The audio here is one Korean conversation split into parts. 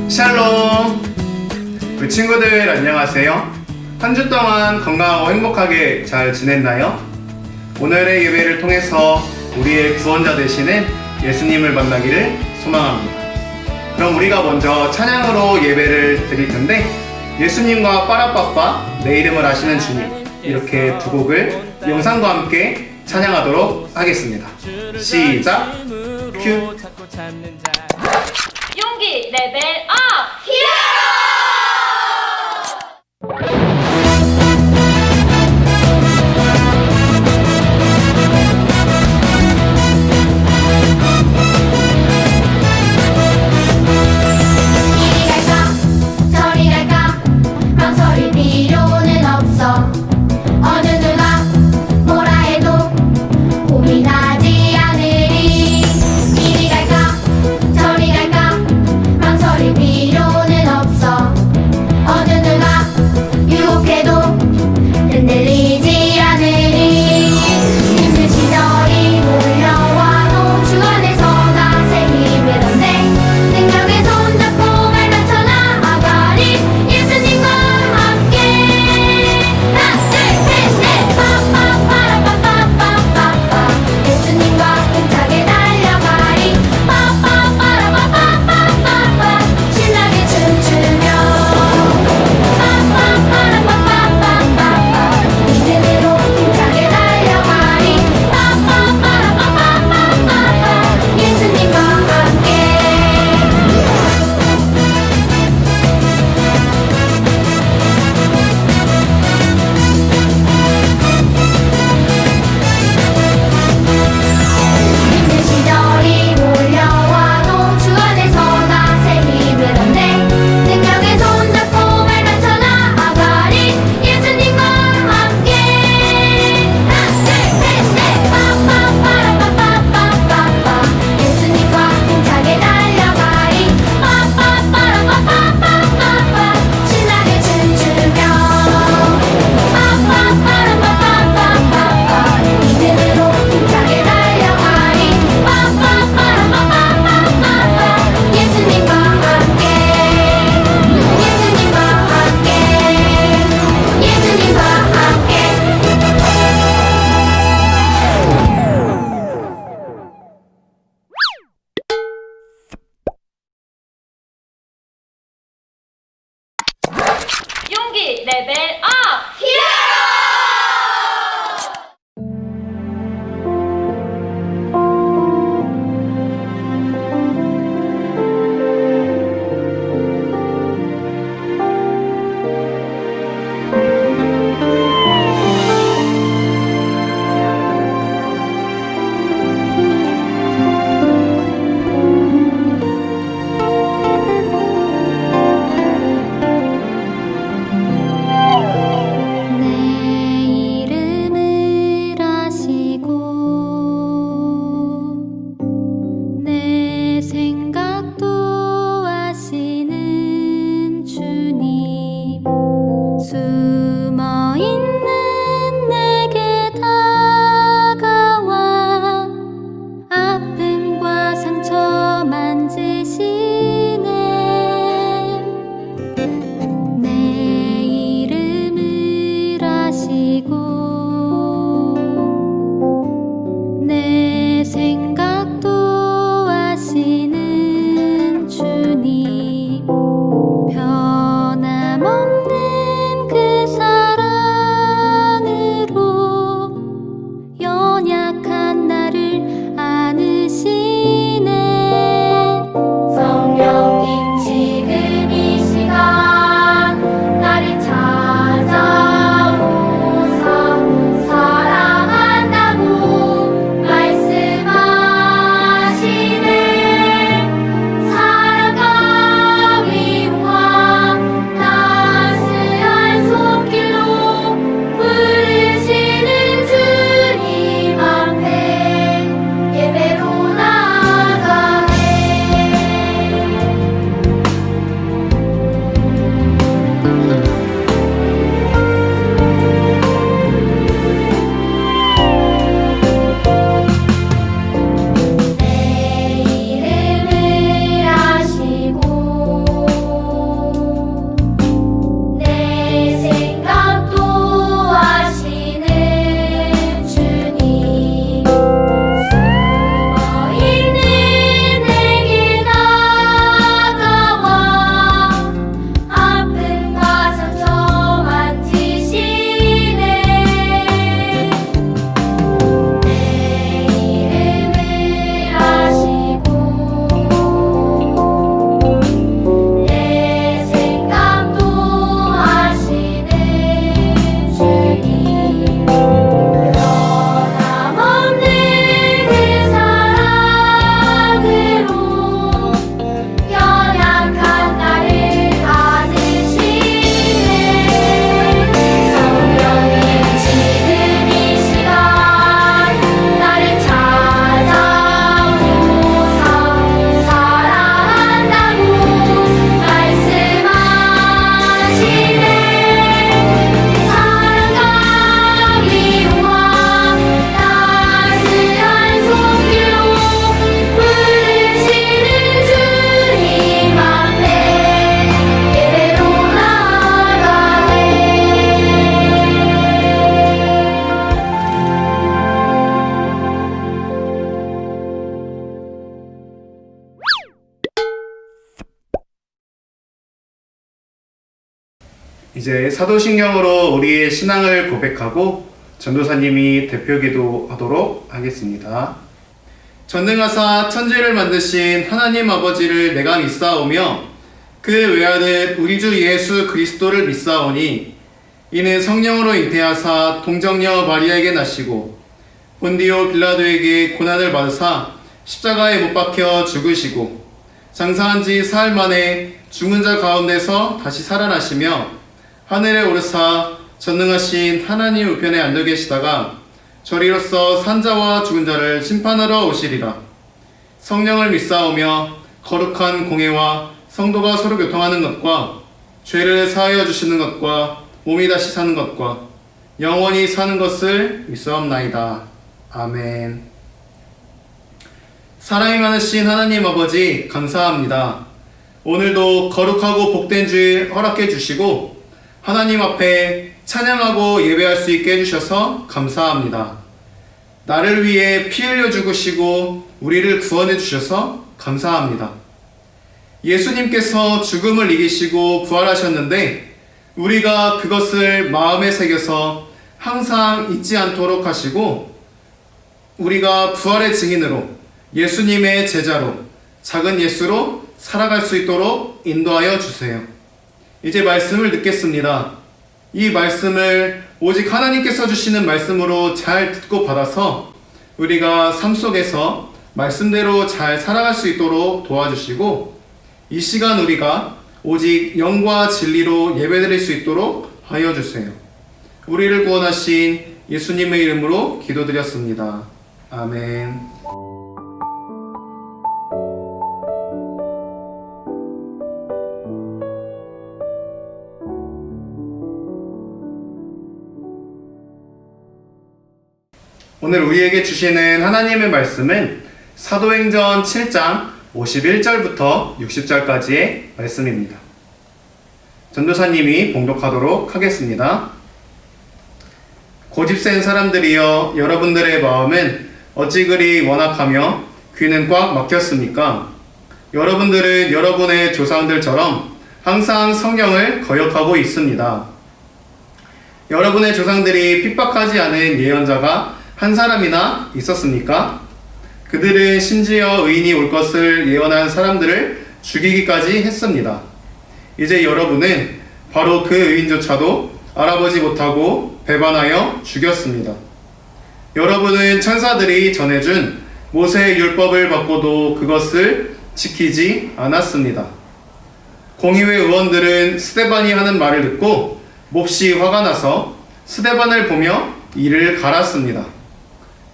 샬롬! 우리 친구들 안녕하세요. 한 주 동안 건강하고 행복하게 잘 지냈나요? 오늘의 예배를 통해서 우리의 구원자 되시는 예수님을 만나기를 소망합니다. 그럼 우리가 먼저 찬양으로 예배를 드릴 텐데, 예수님과 빠라빠빠, 내 이름을 아시는 주님, 이렇게 두 곡을 영상과 함께 찬양하도록 하겠습니다. 시작! 큐! 용기 레벨 업! 히어로! 이리 갈까 저리 갈까 망설일 필요는 없어. 어느 누가 뭐라 해도 고민하지 않으리. 이리 갈까 저리 갈까 망설일 필요는 없어. 어느 누가 유혹해도 흔들리지 않으리. 힘든 시절이 몰려와도 주 안에서 나 새 힘을 얻네. 능력의 손잡고 발맞춰 나아가리. 예수님과 함께 하나 둘셋넷 빠빠빠라빠빠빠빠빠. 예수님과 힘차게 달려가리. 빠빠빠라빠빠빠빠빠. 신나게 춤추며 빠빠빠라빠빠빠빠빠. 믿음으로 힘차게 달려가리. 빠빠빠라빠빠빠빠빠. 예수님과 함께. 힘든 시절이 몰려와도 주 안에서 나 새 힘을 얻네. 능력의 손잡고 발맞춰 나아가리. 예수님과 함께 하나 둘셋넷 빠빠빠라빠빠빠빠빠. 예수님과 힘차게 달려가리. 빠빠빠라빠빠빠빠빠. 신나게 춤추며 빠빠빠라빠빠빠빠빠. 믿음으로 힘차게 달려가리. 빠빠빠라빠빠빠빠빠. 예수님과 함께. 예수님과 함께. 예수님과 함께. 용기 레벨 업! 히어로! 이제 사도신경으로 우리의 신앙을 고백하고 전도사님이 대표기도 하도록 하겠습니다. 전능하사 천지를 만드신 하나님 아버지를 내가 믿사오며 그 외아들 우리 주 예수 그리스도를 믿사오니 이는 성령으로 잉태하사 동정녀 마리아에게 나시고 본디오 빌라도에게 고난을 받으사 십자가에 못 박혀 죽으시고 장사한 지 사흘 만에 죽은 자 가운데서 다시 살아나시며 하늘에 오르사 전능하신 하나님 우편에 앉아 계시다가 저리로서 산자와 죽은 자를 심판하러 오시리라. 성령을 믿사오며 거룩한 공회와 성도가 서로 교통하는 것과 죄를 사하여 주시는 것과 몸이 다시 사는 것과 영원히 사는 것을 믿사옵나이다. 아멘. 사랑이 많으신 하나님 아버지 감사합니다. 오늘도 거룩하고 복된 주일 허락해 주시고 하나님 앞에 찬양하고 예배할 수 있게 해주셔서 감사합니다. 나를 위해 피 흘려 죽으시고 우리를 구원해 주셔서 감사합니다. 예수님께서 죽음을 이기시고 부활하셨는데 우리가 그것을 마음에 새겨서 항상 잊지 않도록 하시고 우리가 부활의 증인으로 예수님의 제자로 작은 예수로 살아갈 수 있도록 인도하여 주세요. 이제 말씀을 듣겠습니다. 이 말씀을 오직 하나님께서 주시는 말씀으로 잘 듣고 받아서 우리가 삶 속에서 말씀대로 잘 살아갈 수 있도록 도와주시고 이 시간 우리가 오직 영과 진리로 예배드릴 수 있도록 하여 주세요. 우리를 구원하신 예수님의 이름으로 기도드렸습니다. 아멘. 오늘 우리에게 주시는 하나님의 말씀은 사도행전 7장 51절부터 60절까지의 말씀입니다. 전도사님이 봉독하도록 하겠습니다. 고집센 사람들이여, 여러분들의 마음은 어찌 그리 완악하며 귀는 꽉 막혔습니까? 여러분들은 여러분의 조상들처럼 항상 성경을 거역하고 있습니다. 여러분의 조상들이 핍박하지 않은 예언자가 한 사람이나 있었습니까? 그들은 심지어 의인이 올 것을 예언한 사람들을 죽이기까지 했습니다. 이제 여러분은 바로 그 의인조차도 알아보지 못하고 배반하여 죽였습니다. 여러분은 천사들이 전해준 모세의 율법을 받고도 그것을 지키지 않았습니다. 공의회 의원들은 스데반이 하는 말을 듣고 몹시 화가 나서 스데반을 보며 이를 갈았습니다.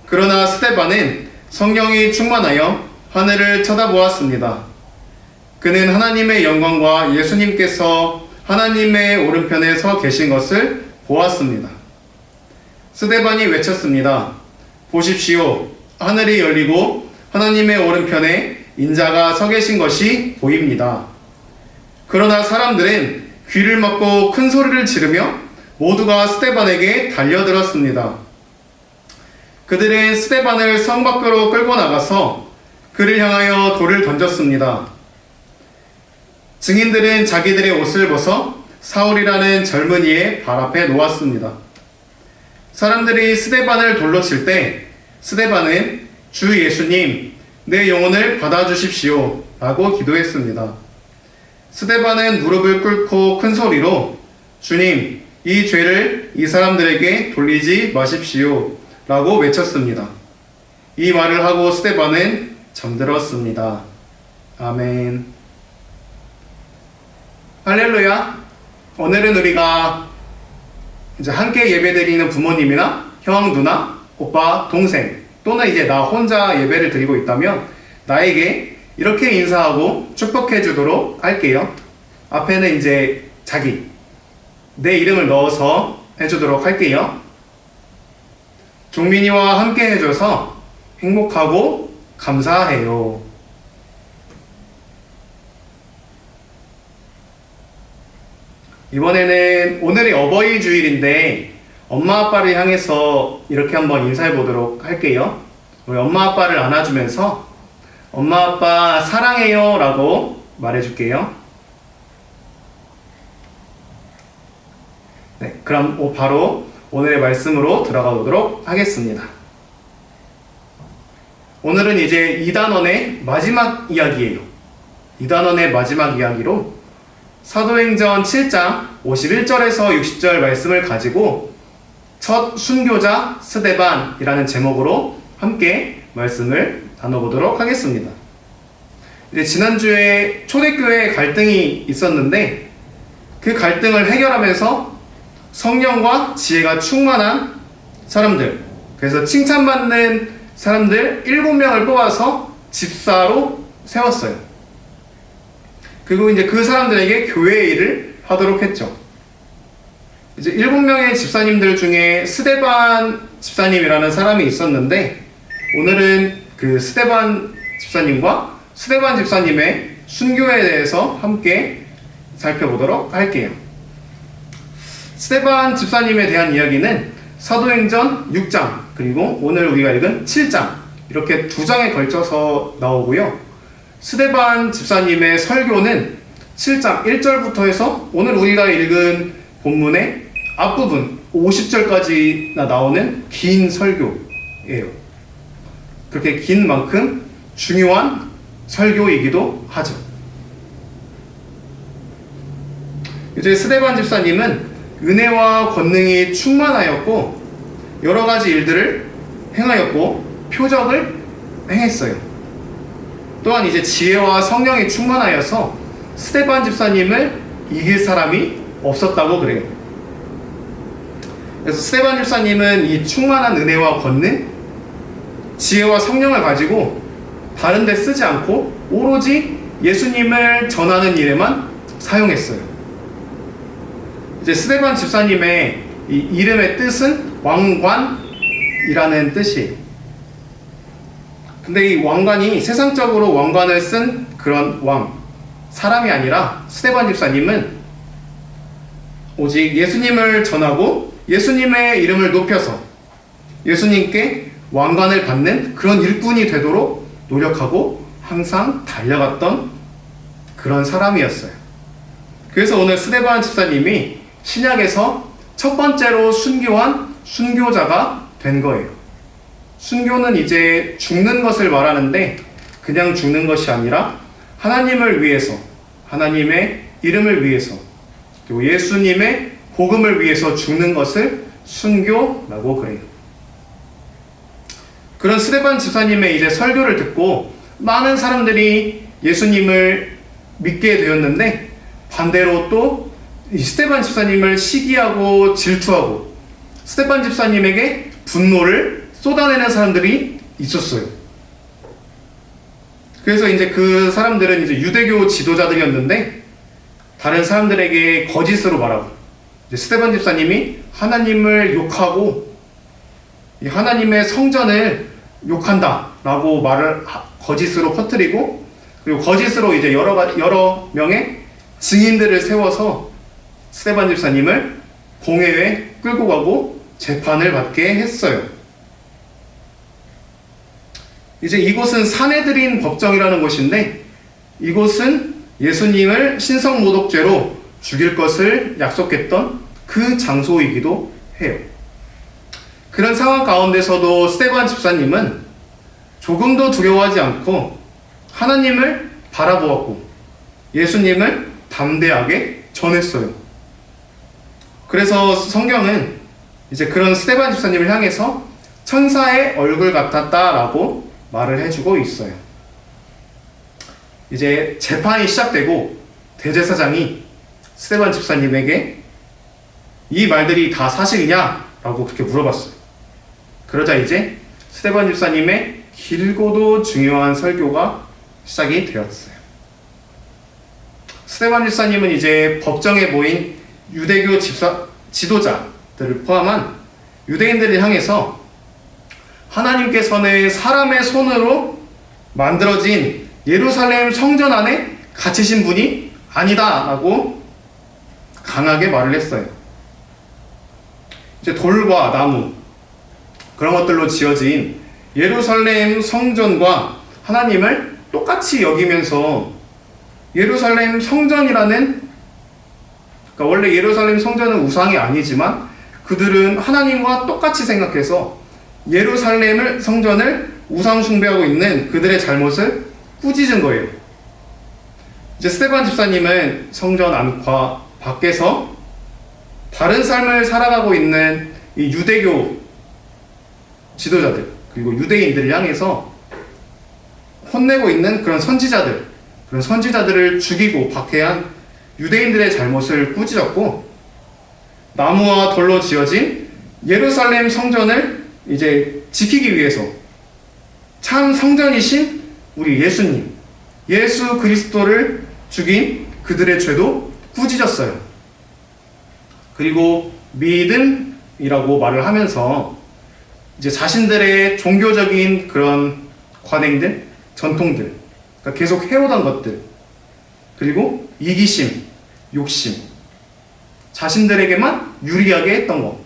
그러나 스데반은 성령이 충만하여 하늘을 쳐다보았습니다. 그는 하나님의 영광과 예수님께서 하나님의 오른편에 서 계신 것을 보았습니다. 스데반이 외쳤습니다. 보십시오. 하늘이 열리고 하나님의 오른편에 인자가 서 계신 것이 보입니다. 그러나 사람들은 귀를 막고 큰 소리를 지르며 모두가 스데반에게 달려들었습니다. 그들은 스데반을 성 밖으로 끌고 나가서 그를 향하여 돌을 던졌습니다. 증인들은 자기들의 옷을 벗어 사울이라는 젊은이의 발 앞에 놓았습니다. 사람들이 스데반을 돌로 칠 때 스데반은 주 예수님, 내 영혼을 받아주십시오 라고 기도했습니다. 스데반은 무릎을 꿇고 큰 소리로 주님, 이 죄를 이 사람들에게 돌리지 마십시오 라고 외쳤습니다. 이 말을 하고 스데반은 잠들었습니다. 아멘. 할렐루야. 오늘은 우리가 이제 함께 예배드리는 부모님이나 형, 누나, 오빠, 동생 또는 이제 나 혼자 예배를 드리고 있다면 나에게 이렇게 인사하고 축복해 주도록 할게요. 앞에는 이제 내 이름을 넣어서 해주도록 할게요. 종민이와 함께 해줘서 행복하고 감사해요. 이번에는 오늘이 어버이 주일인데 엄마 아빠를 향해서 이렇게 한번 인사해 보도록 할게요. 우리 엄마 아빠를 안아주면서 엄마 아빠 사랑해요 라고 말해줄게요. 네, 그럼 바로 오늘의 말씀으로 들어가 보도록 하겠습니다. 오늘은 이제 이단원의 마지막 이야기예요. 이단원의 마지막 이야기로 사도행전 7장 51절에서 60절 말씀을 가지고 첫 순교자 스데반이라는 제목으로 함께 말씀을 나눠보도록 하겠습니다. 이제 지난주에 초대교회 갈등이 있었는데 그 갈등을 해결하면서 성령과 지혜가 충만한 사람들, 그래서 칭찬받는 사람들 7명을 뽑아서 집사로 세웠어요. 그리고 이제 그 사람들에게 교회의 일을 하도록 했죠. 이제 7명의 집사님들 중에 스데반 집사님이라는 사람이 있었는데 오늘은 그 스데반 집사님과 스데반 집사님의 순교에 대해서 함께 살펴보도록 할게요. 스데반 집사님에 대한 이야기는 사도행전 6장 그리고 오늘 우리가 읽은 7장 이렇게 2장에 걸쳐서 나오고요. 스데반 집사님의 설교는 7장 1절부터 해서 오늘 우리가 읽은 본문의 앞부분 50절까지 나오는 긴 설교예요. 그렇게 긴 만큼 중요한 설교이기도 하죠. 이제 스데반 집사님은 은혜와 권능이 충만하였고 여러 가지 일들을 행하였고 표적을 행했어요. 또한 이제 지혜와 성령이 충만하여서 스데반 집사님을 이길 사람이 없었다고 그래요. 그래서 스데반 집사님은 이 충만한 은혜와 권능, 지혜와 성령을 가지고 다른 데 쓰지 않고 오로지 예수님을 전하는 일에만 사용했어요. 이제 스데반 집사님의 이 이름의 뜻은 왕관이라는 뜻이에요. 근데 이 왕관이 세상적으로 왕관을 쓴 그런 사람이 아니라 스데반 집사님은 오직 예수님을 전하고 예수님의 이름을 높여서 예수님께 왕관을 받는 그런 일꾼이 되도록 노력하고 항상 달려갔던 그런 사람이었어요. 그래서 오늘 스데반 집사님이 신약에서 첫 번째로 순교한 순교자가 된 거예요. 순교는 이제 죽는 것을 말하는데 그냥 죽는 것이 아니라 하나님을 위해서, 하나님의 이름을 위해서, 그리고 예수님의 복음을 위해서 죽는 것을 순교라고 그래요. 그런 스데반 집사님의 이제 설교를 듣고 많은 사람들이 예수님을 믿게 되었는데 반대로 또 이 스데반 집사님을 시기하고 질투하고 스데반 집사님에게 분노를 쏟아내는 사람들이 있었어요. 그래서 이제 그 사람들은 이제 유대교 지도자들이었는데 다른 사람들에게 거짓으로 말하고 이제 스데반 집사님이 하나님을 욕하고 이 하나님의 성전을 욕한다라고 말을 거짓으로 퍼뜨리고 그리고 거짓으로 이제 여러 명의 증인들을 세워서 스데반 집사님을 공회에 끌고 가고 재판을 받게 했어요. 이제 이곳은 사내들인 법정이라는 곳인데 이곳은 예수님을 신성모독죄로 죽일 것을 약속했던 그 장소이기도 해요. 그런 상황 가운데서도 스데반 집사님은 조금도 두려워하지 않고 하나님을 바라보았고 예수님을 담대하게 전했어요. 그래서 성경은 이제 그런 스데반 집사님을 향해서 천사의 얼굴 같았다라고 말을 해주고 있어요. 이제 재판이 시작되고 대제사장이 스데반 집사님에게 이 말들이 다 사실이냐? 라고 그렇게 물어봤어요. 그러자 이제 스데반 집사님의 길고도 중요한 설교가 시작이 되었어요. 스데반 집사님은 이제 법정에 모인 유대교 지도자들을 포함한 유대인들을 향해서 하나님께서는 사람의 손으로 만들어진 예루살렘 성전 안에 갇히신 분이 아니다 라고 강하게 말을 했어요. 이제 돌과 나무 그런 것들로 지어진 예루살렘 성전과 하나님을 똑같이 여기면서 예루살렘 성전이라는 그러니까 원래 예루살렘 성전은 우상이 아니지만 그들은 하나님과 똑같이 생각해서 예루살렘을 성전을 우상 숭배하고 있는 그들의 잘못을 꾸짖은 거예요. 이제 스데반 집사님은 성전 안과 밖에서 다른 삶을 살아가고 있는 이 유대교 지도자들 그리고 유대인들을 향해서 혼내고 있는 그런 선지자들을 죽이고 박해한 유대인들의 잘못을 꾸짖었고, 나무와 돌로 지어진 예루살렘 성전을 이제 지키기 위해서 참 성전이신 우리 예수님, 예수 그리스도를 죽인 그들의 죄도 꾸짖었어요. 그리고 믿음이라고 말을 하면서 이제 자신들의 종교적인 그런 관행들, 전통들, 그러니까 계속 해오던 것들, 그리고 이기심, 욕심, 자신들에게만 유리하게 했던 것,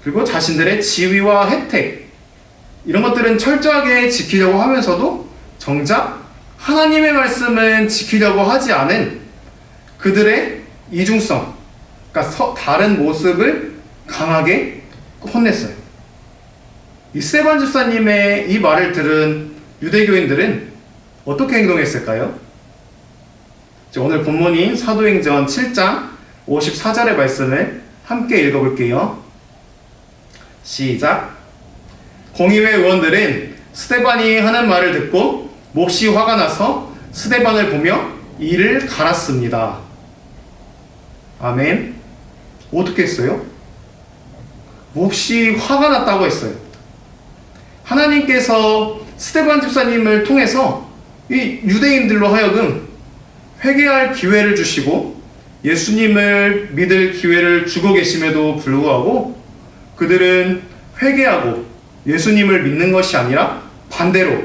그리고 자신들의 지위와 혜택, 이런 것들은 철저하게 지키려고 하면서도 정작 하나님의 말씀은 지키려고 하지 않은 그들의 이중성, 그러니까 다른 모습을 강하게 혼냈어요. 이 스데반 집사님의 이 말을 들은 유대교인들은 어떻게 행동했을까요? 오늘 본문인 사도행전 7장 54절의 말씀을 함께 읽어볼게요. 시작. 공의회 의원들은 스데반이 하는 말을 듣고 몹시 화가 나서 스데반을 보며 이를 갈았습니다. 아멘. 어떻게 했어요? 몹시 화가 났다고 했어요. 하나님께서 스데반 집사님을 통해서 이 유대인들로 하여금 회개할 기회를 주시고 예수님을 믿을 기회를 주고 계심에도 불구하고 그들은 회개하고 예수님을 믿는 것이 아니라 반대로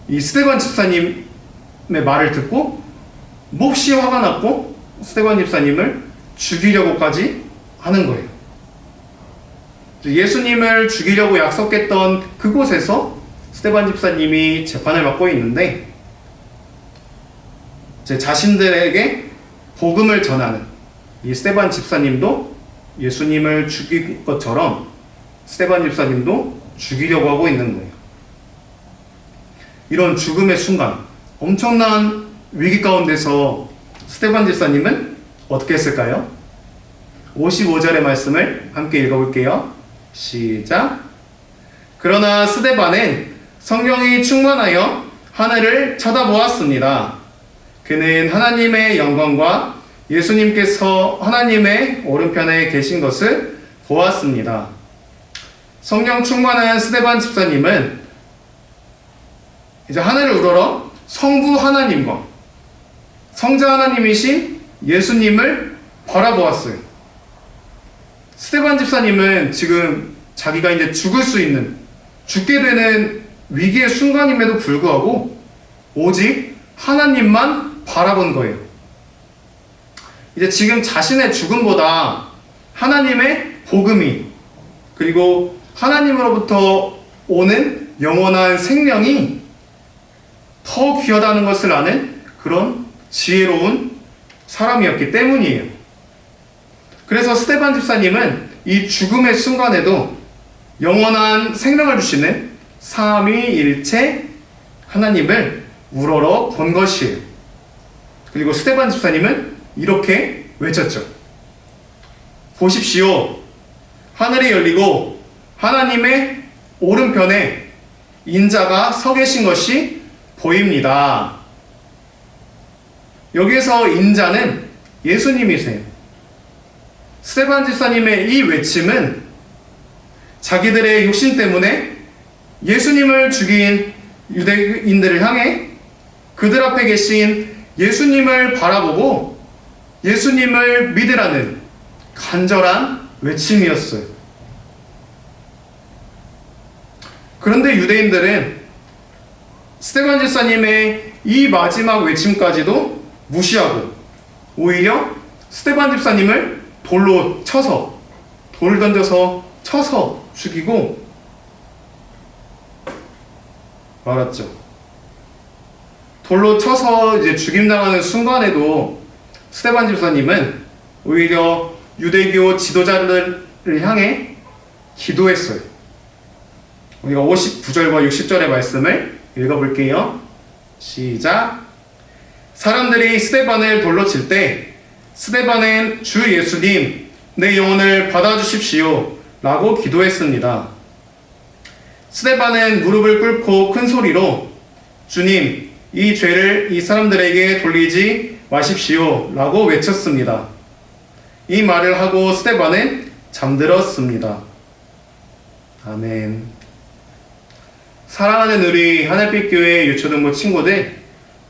이 스데반 집사님의 말을 듣고 몹시 화가 났고 스데반 집사님을 죽이려고까지 하는 거예요. 예수님을 죽이려고 약속했던 그곳에서 스데반 집사님이 재판을 받고 있는데, 자신들에게 복음을 전하는 이 스데반 집사님도 예수님을 죽일 것처럼 스데반 집사님도 죽이려고 하고 있는 거예요. 이런 죽음의 순간, 엄청난 위기 가운데서 스데반 집사님은 어떻게 했을까요? 55절의 말씀을 함께 읽어볼게요. 시작. 그러나 스데반은 성령이 충만하여 하늘을 쳐다보았습니다. 그는 하나님의 영광과 예수님께서 하나님의 오른편에 계신 것을 보았습니다. 성령 충만한 스데반 집사님은 이제 하늘을 우러러 성부 하나님과 성자 하나님이신 예수님을 바라보았어요. 스데반 집사님은 지금 자기가 이제 죽게 되는 위기의 순간임에도 불구하고 오직 하나님만 바라본 거예요. 이제 지금 자신의 죽음보다 하나님의 복음이, 그리고 하나님으로부터 오는 영원한 생명이 더 귀하다는 것을 아는 그런 지혜로운 saram이었기 때문이에요. 그래서 스데반 집사님은 이 죽음의 순간에도 영원한 생명을 주시는 삼위일체 하나님을 우러러 본 것이에요. 그리고 스데반 집사님은 이렇게 외쳤죠. 보십시오. 하늘이 열리고 하나님의 오른편에 인자가 서 계신 것이 보입니다. 여기에서 인자는 예수님이세요. 스데반 집사님의 이 외침은 자기들의 욕심 때문에 예수님을 죽인 유대인들을 향해 그들 앞에 계신 예수님을 바라보고 예수님을 믿으라는 간절한 외침이었어요. 그런데 유대인들은 스데반 집사님의 이 마지막 외침까지도 무시하고 오히려 스데반 집사님을 돌로 쳐서, 돌을 던져서 쳐서 죽이고 말았죠. 돌로 쳐서 이제 죽임당하는 순간에도 스데반 집사님은 오히려 유대교 지도자들을 향해 기도했어요. 우리가 59절과 60절의 말씀을 읽어볼게요. 시작. 사람들이 스데반을 돌로 칠 때 스데반은 주 예수님 내 영혼을 받아주십시오 라고 기도했습니다. 스데반은 무릎을 꿇고 큰 소리로 주님 이 죄를 이 사람들에게 돌리지 마십시오 라고 외쳤습니다. 이 말을 하고 스데반은 잠들었습니다. 아멘. 사랑하는 우리 하늘빛교회 유초등부 친구들,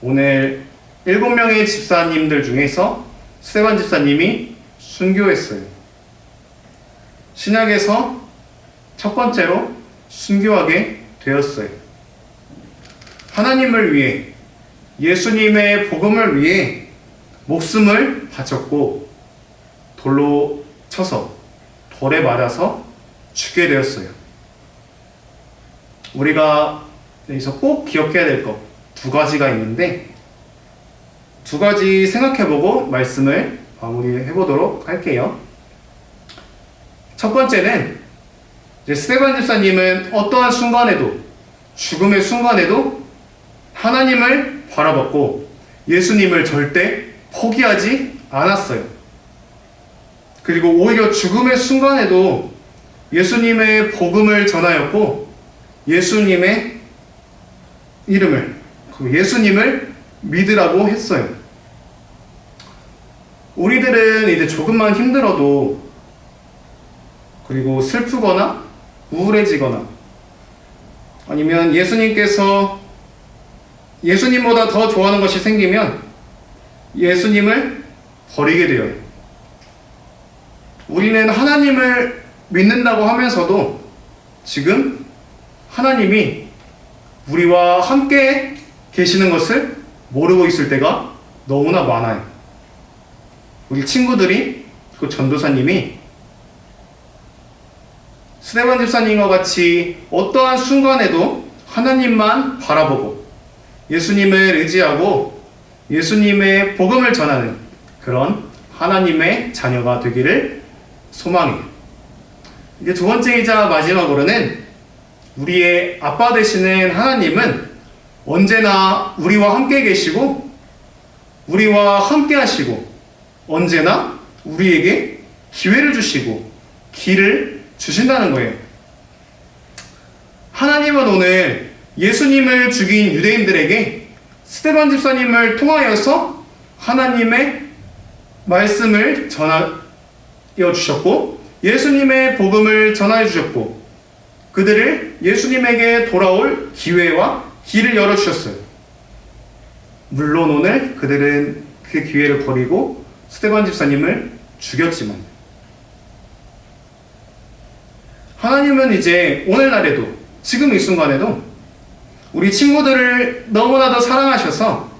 오늘 7명의 집사님들 중에서 스데반 집사님이 순교했어요. 신약에서 첫 번째로 순교하게 되었어요. 하나님을 위해, 예수님의 복음을 위해 목숨을 바쳤고 돌로 쳐서 돌에 맞아서 죽게 되었어요. 우리가 여기서 꼭 기억해야 될 것 두 가지가 있는데, 두 가지 생각해보고 말씀을 마무리해보도록 할게요. 첫 번째는 스데반 집사님은 어떠한 순간에도, 죽음의 순간에도 하나님을 바라봤고 예수님을 절대 포기하지 않았어요. 그리고 오히려 죽음의 순간에도 예수님의 복음을 전하였고 예수님의 이름을, 예수님을 믿으라고 했어요. 우리들은 이제 조금만 힘들어도, 그리고 슬프거나 우울해지거나 아니면 예수님께서 예수님보다 더 좋아하는 것이 생기면 예수님을 버리게 되어요. 우리는 하나님을 믿는다고 하면서도 지금 하나님이 우리와 함께 계시는 것을 모르고 있을 때가 너무나 많아요. 우리 친구들이, 그 전도사님이 스데반 집사님과 같이 어떠한 순간에도 하나님만 바라보고 예수님을 의지하고 예수님의 복음을 전하는 그런 하나님의 자녀가 되기를 소망해요. 이제 두 번째이자 마지막으로는 우리의 아빠 되시는 하나님은 언제나 우리와 함께 계시고 우리와 함께 하시고 언제나 우리에게 기회를 주시고 길을 주신다는 거예요. 하나님은 오늘 예수님을 죽인 유대인들에게 스데반 집사님을 통하여서 하나님의 말씀을 전하여 주셨고 예수님의 복음을 전하여 주셨고 그들을 예수님에게 돌아올 기회와 길을 열어주셨어요. 물론 오늘 그들은 그 기회를 버리고 스데반 집사님을 죽였지만 하나님은 이제 오늘날에도, 지금 이 순간에도 우리 친구들을 너무나도 사랑하셔서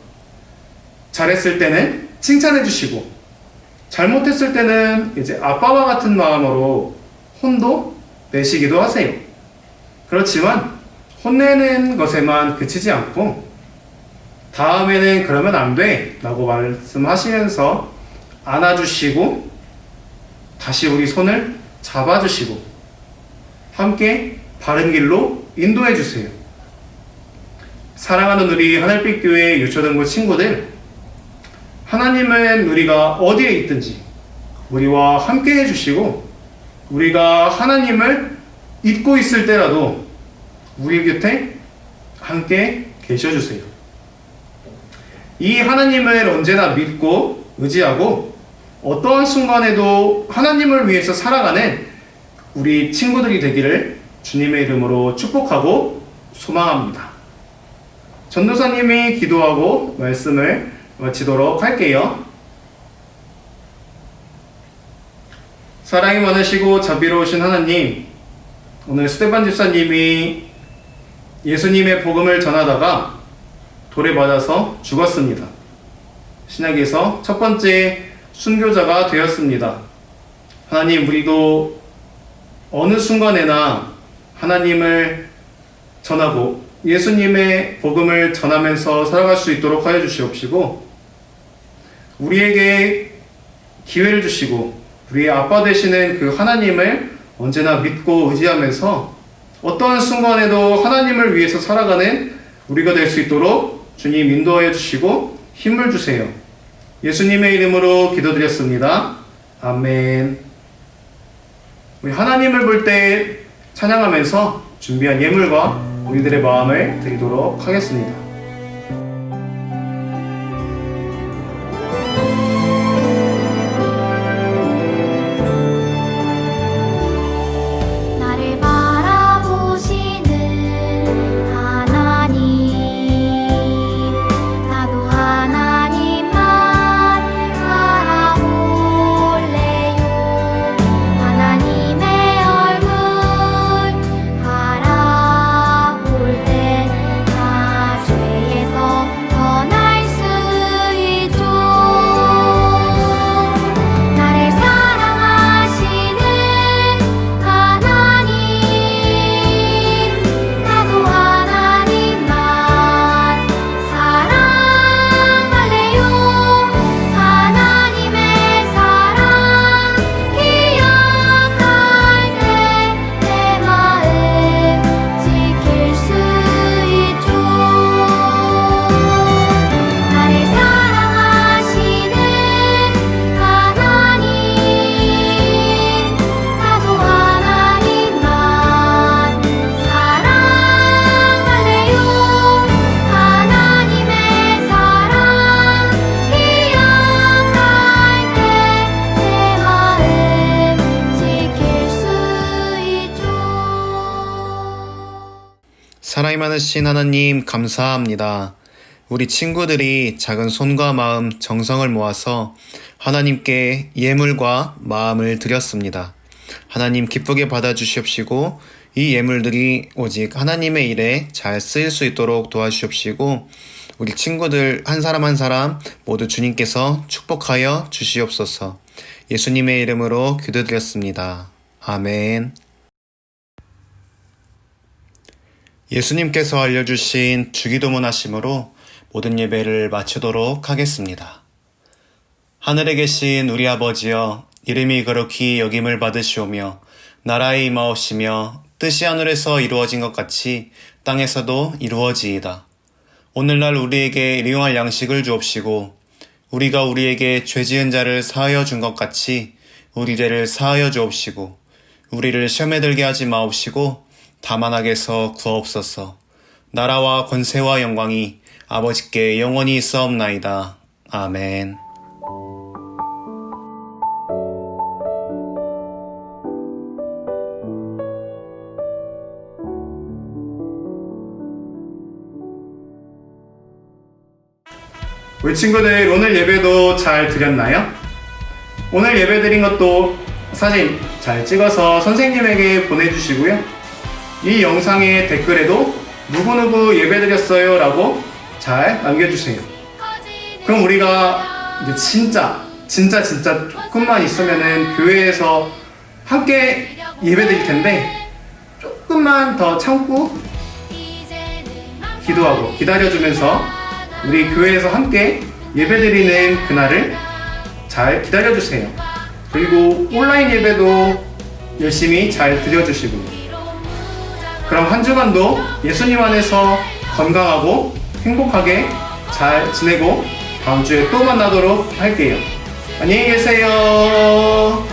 잘했을 때는 칭찬해 주시고 잘못했을 때는 이제 아빠와 같은 마음으로 혼도 내시기도 하세요. 그렇지만 혼내는 것에만 그치지 않고 다음에는 그러면 안 돼 라고 말씀하시면서 안아주시고 다시 우리 손을 잡아주시고 함께 바른 길로 인도해 주세요. 사랑하는 우리 하늘빛교회 유초등부 친구들, 하나님은 우리가 어디에 있든지 우리와 함께 해주시고 우리가 하나님을 잊고 있을 때라도 우리 곁에 함께 계셔주세요. 이 하나님을 언제나 믿고 의지하고 어떠한 순간에도 하나님을 위해서 살아가는 우리 친구들이 되기를 주님의 이름으로 축복하고 소망합니다. 전도사님이 기도하고 말씀을 마치도록 할게요. 사랑이 많으시고 자비로우신 하나님, 오늘 스데반 집사님이 예수님의 복음을 전하다가 돌에 맞아서 죽었습니다. 신약에서 첫 번째 순교자가 되었습니다. 하나님, 우리도 어느 순간에나 하나님을 전하고 예수님의 복음을 전하면서 살아갈 수 있도록 하여 주시옵시고 우리에게 기회를 주시고 우리의 아빠 되시는 그 하나님을 언제나 믿고 의지하면서 어떠한 순간에도 하나님을 위해서 살아가는 우리가 될 수 있도록 주님 인도하여 주시고 힘을 주세요. 예수님의 이름으로 기도드렸습니다. 아멘. 우리 하나님을 볼 때 찬양하면서 준비한 예물과 우리들의 마음을 드리도록 하겠습니다. 나를 바라보시는 하나님, 나도 하나님만 바라볼래요. 하나님의 얼굴 바라볼 때 나 죄에서 떠날 수 있죠. 나를 사랑하시는 하나님, 나도 하나님만 사랑할래요. 하나님의 사랑 기억할 때 내 마음 지킬 수 있죠. 나를 사랑하시는 하나님, 나도 하나님만 사랑할래요. 하나님의 사랑 기억할 때 내 마음 지킬 수 있죠. 사랑이 많으신 하나님 감사합니다. 우리 친구들이 작은 손과 마음, 정성을 모아서 하나님께 예물과 마음을 드렸습니다. 하나님 기쁘게 받아주시옵시고 이 예물들이 오직 하나님의 일에 잘 쓰일 수 있도록 도와주시옵시고 우리 친구들 한 사람 한 사람 모두 주님께서 축복하여 주시옵소서. 예수님의 이름으로 기도드렸습니다. 아멘. 예수님께서 알려주신 주기도문 하심으로 모든 예배를 마치도록 하겠습니다. 하늘에 계신 우리 아버지여, 이름이 거룩히 여김을 받으시오며 나라의 임하옵시며 뜻이 하늘에서 이루어진 것 같이 땅에서도 이루어지이다. 오늘날 우리에게 일용할 양식을 주옵시고 우리가 우리에게 죄 지은 자를 사하여 준 것 같이 우리 죄를 사하여 주옵시고 우리를 시험에 들게 하지 마옵시고 다만 악에서 구하옵소서. 나라와 권세와 영광이 아버지께 영원히 있사옵나이다. 아멘. 우리 친구들 오늘 예배도 잘 드렸나요? 오늘 예배 드린 것도 사진 잘 찍어서 선생님에게 보내주시고요. 이 영상의 댓글에도 누구누구 예배 드렸어요 라고 잘 남겨주세요. 그럼 우리가 이제 진짜 조금만 있으면은 교회에서 함께 예배 드릴 텐데 조금만 더 참고 기도하고 기다려주면서 우리 교회에서 함께 예배드리는 그날을 잘 기다려주세요. 그리고 온라인 예배도 열심히 잘 드려주시고 그럼 한 주간도 예수님 안에서 건강하고 행복하게 잘 지내고 다음 주에 또 만나도록 할게요. 안녕히 계세요.